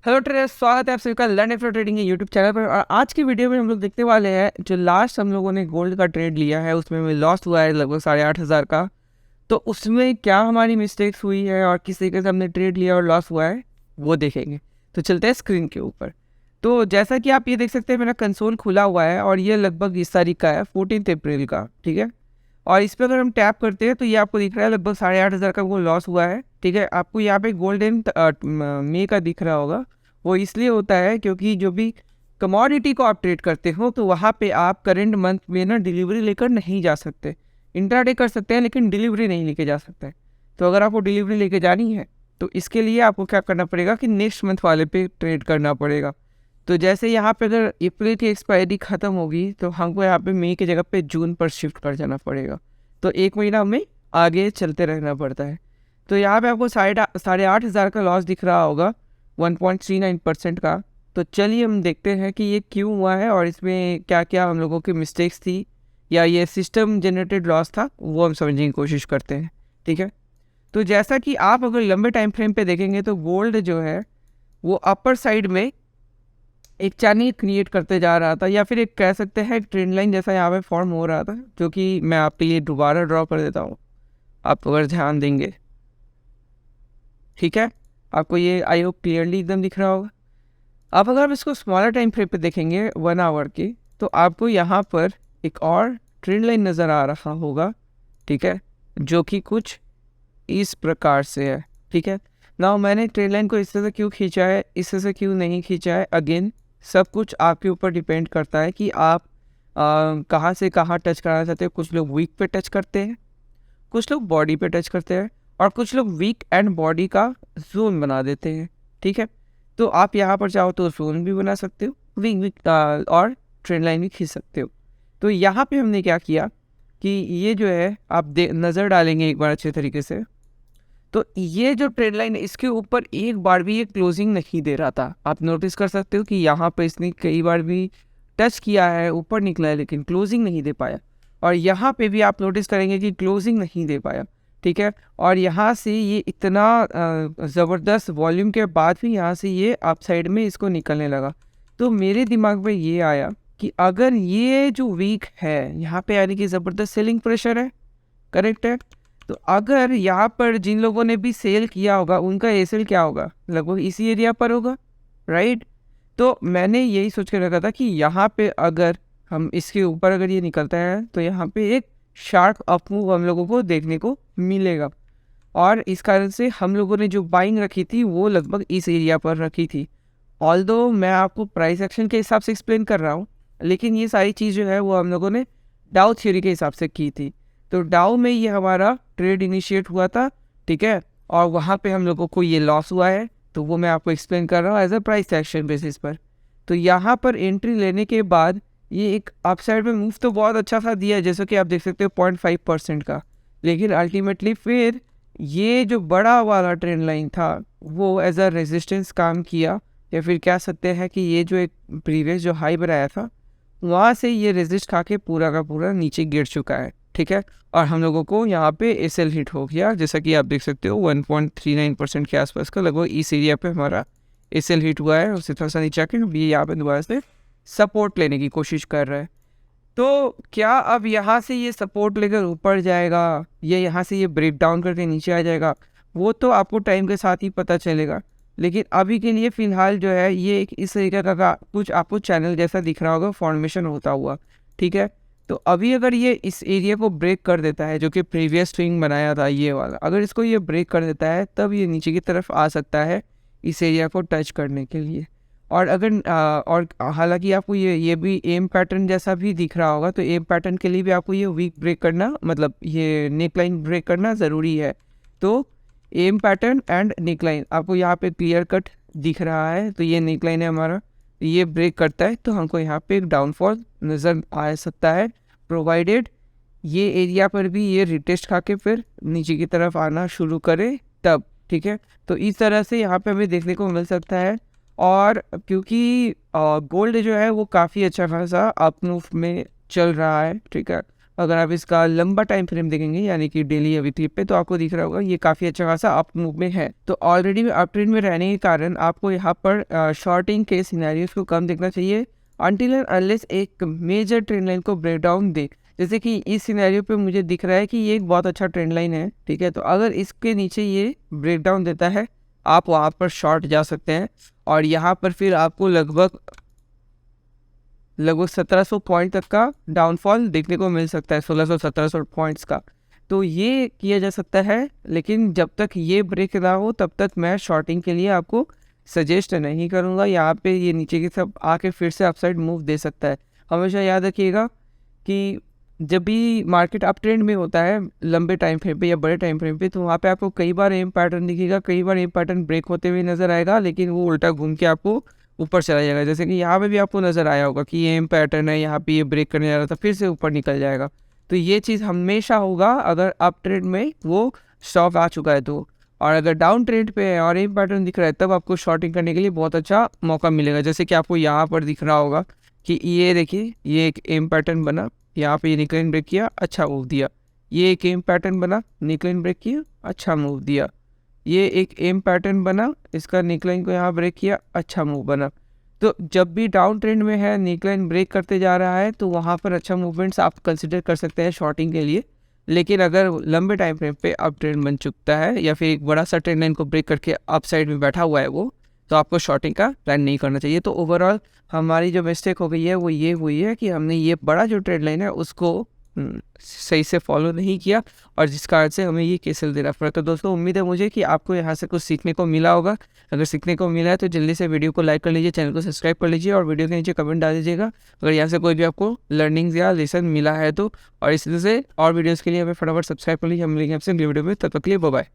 Hello traders, स्वागत है आप सभी का लर्न एफ्रो ट्रेडिंग के यूट्यूब चैनल पर। और आज की वीडियो में हम लोग देखने वाले हैं जो लास्ट हम लोगों ने गोल्ड का ट्रेड लिया है उसमें हमें लॉस हुआ है लगभग 8,500 का। तो उसमें क्या हमारी मिस्टेक्स हुई है और किस तरीके से हमने ट्रेड लिया और लॉस हुआ है वो देखेंगे। तो चलते हैं स्क्रीन के ऊपर। तो जैसा कि आप ये देख सकते हैं मेरा कंसोल खुला हुआ है और ये लगभग इस तारीख का है 14 अप्रैल का, ठीक है। और इस पर अगर हम टैप करते हैं तो ये आपको दिख रहा है लगभग 8,500 का वो लॉस हुआ है, ठीक है। आपको यहाँ पे गोल्डन मे का दिख रहा होगा। वो इसलिए होता है क्योंकि जो भी कमोडिटी को आप ट्रेड करते हो तो वहाँ पे आप करंट मंथ में ना डिलीवरी लेकर नहीं जा सकते। इंट्राडे कर सकते हैं लेकिन डिलीवरी नहीं लेके जा सकते। तो अगर आपको डिलीवरी लेके जानी है तो इसके लिए आपको क्या करना पड़ेगा कि नेक्स्ट मंथ वाले पे ट्रेड करना पड़ेगा। तो जैसे यहाँ पे अगर अप्रैल की एक्सपायरी ख़त्म होगी तो हमको यहाँ पे मई की जगह पे जून पर शिफ्ट कर जाना पड़ेगा। तो एक महीना हमें आगे चलते रहना पड़ता है। तो यहाँ पे आपको 8,500 का लॉस दिख रहा होगा 1.39% का। तो चलिए हम देखते हैं कि ये क्यों हुआ है और इसमें क्या क्या हम लोगों की मिस्टेक्स थी या ये सिस्टम जनरेटेड लॉस था, वो हम समझने की कोशिश करते हैं, ठीक है। तो जैसा कि आप अगर लंबे टाइम फ्रेम पे देखेंगे तो गोल्ड जो है वो अपर साइड में एक चैनल क्रिएट करते जा रहा था या फिर एक कह सकते हैं एक ट्रेंड लाइन जैसा यहाँ पे फॉर्म हो रहा था, जो कि मैं आपके लिए दोबारा ड्रॉ कर देता हूँ, आप अगर ध्यान देंगे, ठीक है। आपको ये आई होप क्लियरली एकदम दिख रहा होगा। अब अगर आप इसको स्मॉलर टाइम फ्रेम पे देखेंगे 1 आवर की, तो आपको यहाँ पर एक और ट्रेंड लाइन नज़र आ रहा होगा, ठीक है, जो कि कुछ इस प्रकार से है, ठीक है ना। मैंने ट्रेंड लाइन को इस तरह से क्यों खींचा है, इस तरह से क्यों नहीं खींचा है, अगेन सब कुछ आपके ऊपर डिपेंड करता है कि आप कहाँ से कहाँ टच कराना चाहते हो। कुछ लोग वीक पे टच करते हैं, कुछ लोग बॉडी पे टच करते हैं और कुछ लोग वीक एंड बॉडी का जोन बना देते हैं, ठीक है। तो आप यहाँ पर चाहो तो जोन भी बना सकते हो, वीक और ट्रेंड लाइन भी खींच सकते हो। तो यहाँ पे हमने क्या किया कि ये जो है आप नज़र डालेंगे एक बार अच्छे तरीके से, तो ये जो ट्रेंड लाइन है इसके ऊपर एक बार भी ये क्लोजिंग नहीं दे रहा था। आप नोटिस कर सकते हो कि यहाँ पे इसने कई बार भी टच किया है, ऊपर निकला है, लेकिन क्लोजिंग नहीं दे पाया। और यहाँ पे भी आप नोटिस करेंगे कि क्लोजिंग नहीं दे पाया, ठीक है। और यहाँ से ये इतना ज़बरदस्त वॉल्यूम के बाद भी यहाँ से ये अप साइड में इसको निकलने लगा। तो मेरे दिमाग में ये आया कि अगर ये जो वीक है यहाँ पे यानी कि ज़बरदस्त सेलिंग प्रेशर है, करेक्ट है। तो अगर यहाँ पर जिन लोगों ने भी सेल किया होगा उनका एसेल क्या होगा, लगभग इसी एरिया पर होगा, राइट। तो मैंने यही सोच के रखा था कि यहाँ पे अगर हम इसके ऊपर अगर ये निकलता है तो यहाँ पे एक शार्प अप मूव हम लोगों को देखने को मिलेगा। और इस कारण से हम लोगों ने जो बाइंग रखी थी वो लगभग इस एरिया पर रखी थी। ऑल्दो मैं आपको प्राइस एक्शन के हिसाब से एक्सप्लेन कर रहा हूँ, लेकिन ये सारी चीज़ जो है वो हम लोगों ने डाउ थ्योरी के हिसाब से की थी। तो डाउ में ये हमारा ट्रेड इनिशिएट हुआ था, ठीक है। और वहाँ पे हम लोगों को ये लॉस हुआ है, तो वो मैं आपको एक्सप्लेन कर रहा हूँ as a price action basis पर। तो यहाँ पर एंट्री लेने के बाद ये एक अपसाइड में मूव तो बहुत अच्छा सा दिया है, जैसे कि आप देख सकते हो 0.5% का। लेकिन अल्टीमेटली फिर ये जो बड़ा वाला ट्रेंड लाइन था वो एज अ रेजिस्टेंस काम किया, या फिर कह सकते हैं कि ये जो एक प्रीवियस जो हाई बनाया था वहाँ से ये रेजिस्ट खा के पूरा का पूरा नीचे गिर चुका है, ठीक है। और हम लोगों को यहाँ पे एसएल हिट हो गया, जैसा कि आप देख सकते हो 1.39% के आसपास का लगभग इस एरिया पे हमारा एसएल हिट हुआ है। उससे थोड़ा सा नीचे आके ये यहाँ पे दोबारा से सपोर्ट लेने की कोशिश कर रहा है। तो क्या अब यहाँ से ये सपोर्ट लेकर ऊपर जाएगा या यहाँ से ये ब्रेक डाउन करके नीचे आ जाएगा, वो तो आपको टाइम के साथ ही पता चलेगा। लेकिन अभी के लिए फ़िलहाल जो है ये एक इस तरीके का कुछ आपको चैनल जैसा दिख रहा होगा फॉर्मेशन होता हुआ, ठीक है। तो अभी अगर ये इस एरिया को ब्रेक कर देता है, जो कि प्रीवियस स्विंग बनाया था ये वाला, अगर इसको ये ब्रेक कर देता है तब ये नीचे की तरफ आ सकता है इस एरिया को टच करने के लिए। और अगर और हालांकि आपको ये भी एम पैटर्न जैसा भी दिख रहा होगा, तो एम पैटर्न के लिए भी आपको ये वीक ब्रेक करना, मतलब ये नेक लाइन ब्रेक करना ज़रूरी है। तो M pattern and neckline आपको यहाँ पे क्लियर कट दिख रहा है, तो ये नेक लाइन है हमारा, ये ब्रेक करता है तो हमको यहाँ पे एक डाउनफॉल नज़र आ सकता है, प्रोवाइडेड ये एरिया पर भी ये रिटेस्ट खा के फिर नीचे की तरफ आना शुरू करे तब, ठीक है। तो इस तरह से यहाँ पे हमें देखने को मिल सकता है। और क्योंकि गोल्ड जो है वो काफ़ी अच्छा खासा अप मूव में चल रहा है, ठीक है। अगर आप इसका लंबा टाइम फ्रेम देखेंगे यानी कि डेली या वीकली पे, तो आपको दिख रहा होगा ये काफ़ी अच्छा खासा अप मूव में है। तो ऑलरेडी अप ट्रेंड में रहने के कारण आपको यहाँ पर शॉर्टिंग के सिनेरियोज को कम देखना चाहिए अनटिल एंड अनलेस एक मेजर ट्रेंड लाइन को ब्रेक डाउन दे। जैसे कि इस सिनेरियो पे मुझे दिख रहा है कि ये एक बहुत अच्छा ट्रेंड लाइन है, ठीक है। तो अगर इसके नीचे ये ब्रेक डाउन देता है, आप वहाँ पर शॉर्ट जा सकते हैं और यहाँ पर फिर आपको लगभग 1700 पॉइंट तक का डाउनफॉल देखने को मिल सकता है, 1600-1700 पॉइंट्स का। तो ये किया जा सकता है, लेकिन जब तक ये ब्रेक ना हो तब तक मैं शॉर्टिंग के लिए आपको सजेस्ट नहीं करूँगा। यहाँ पे ये नीचे की सब आके फिर से अपसाइड मूव दे सकता है। हमेशा याद रखिएगा कि जब भी मार्केट अप ट्रेंड में होता है लंबे टाइम फ्रेम पे या बड़े टाइम फ्रेम पे, तो वहाँ पे आपको कई बार एम पैटर्न दिखेगा, कई बार एम पैटर्न ब्रेक होते हुए नज़र आएगा, लेकिन वो उल्टा घूम के आपको ऊपर चला जाएगा। जैसे कि यहाँ पे भी आपको नज़र आया होगा कि ये एम पैटर्न है, यहाँ पे ये ब्रेक करने जा रहा था, फिर से ऊपर निकल जाएगा। तो ये चीज़ हमेशा होगा अगर अप ट्रेंड में वो स्टॉक आ चुका है तो। और अगर डाउन ट्रेंड पे है और एम पैटर्न दिख रहा है, तब आपको शॉर्टिंग करने के लिए बहुत अच्छा मौका मिलेगा। जैसे कि आपको यहाँ पर दिख रहा होगा कि ये देखिए, ये एक एम पैटर्न बना, यहाँ पे ये निकलाइन ब्रेक किया, अच्छा मूव दिया। ये एक एम पैटर्न बना, निकलाइन ब्रेक किया, अच्छा मूव दिया। ये एक एम पैटर्न बना, इसका निकलाइन को यहाँ ब्रेक किया, अच्छा मूव बना। तो जब भी डाउन ट्रेंड में है, निकलाइन ब्रेक करते जा रहा है, तो वहाँ पर अच्छा मूवमेंट्स आप कंसिडर कर सकते हैं शॉर्टिंग के लिए। लेकिन अगर लंबे टाइम फ्रेम पे अप ट्रेंड बन चुकता है या फिर एक बड़ा सा ट्रेंड लाइन को ब्रेक करके अप साइड में बैठा हुआ है वो, तो आपको शॉर्टिंग का प्लान नहीं करना चाहिए। तो ओवरऑल हमारी जो मिस्टेक हो गई है वो ये हुई है कि हमने ये बड़ा जो ट्रेंड लाइन है उसको सही से फॉलो नहीं किया और जिस कारण से हमें ये केसेस देना पड़ा। तो दोस्तों, उम्मीद है मुझे कि आपको यहाँ से कुछ सीखने को मिला होगा। अगर सीखने को मिला है तो जल्दी से वीडियो को लाइक कर लीजिए, चैनल को सब्सक्राइब कर लीजिए और वीडियो के नीचे कमेंट डाल दीजिएगा अगर यहाँ से कोई भी आपको लर्निंग्स या लेसन मिला है तो। और इसी तरह से और वीडियोज़ के लिए हमें फटाफट सब्सक्राइब कर लीजिए। हम मिलेंगे आपसे अगली वीडियो में, तब तक के लिए बाय बाय।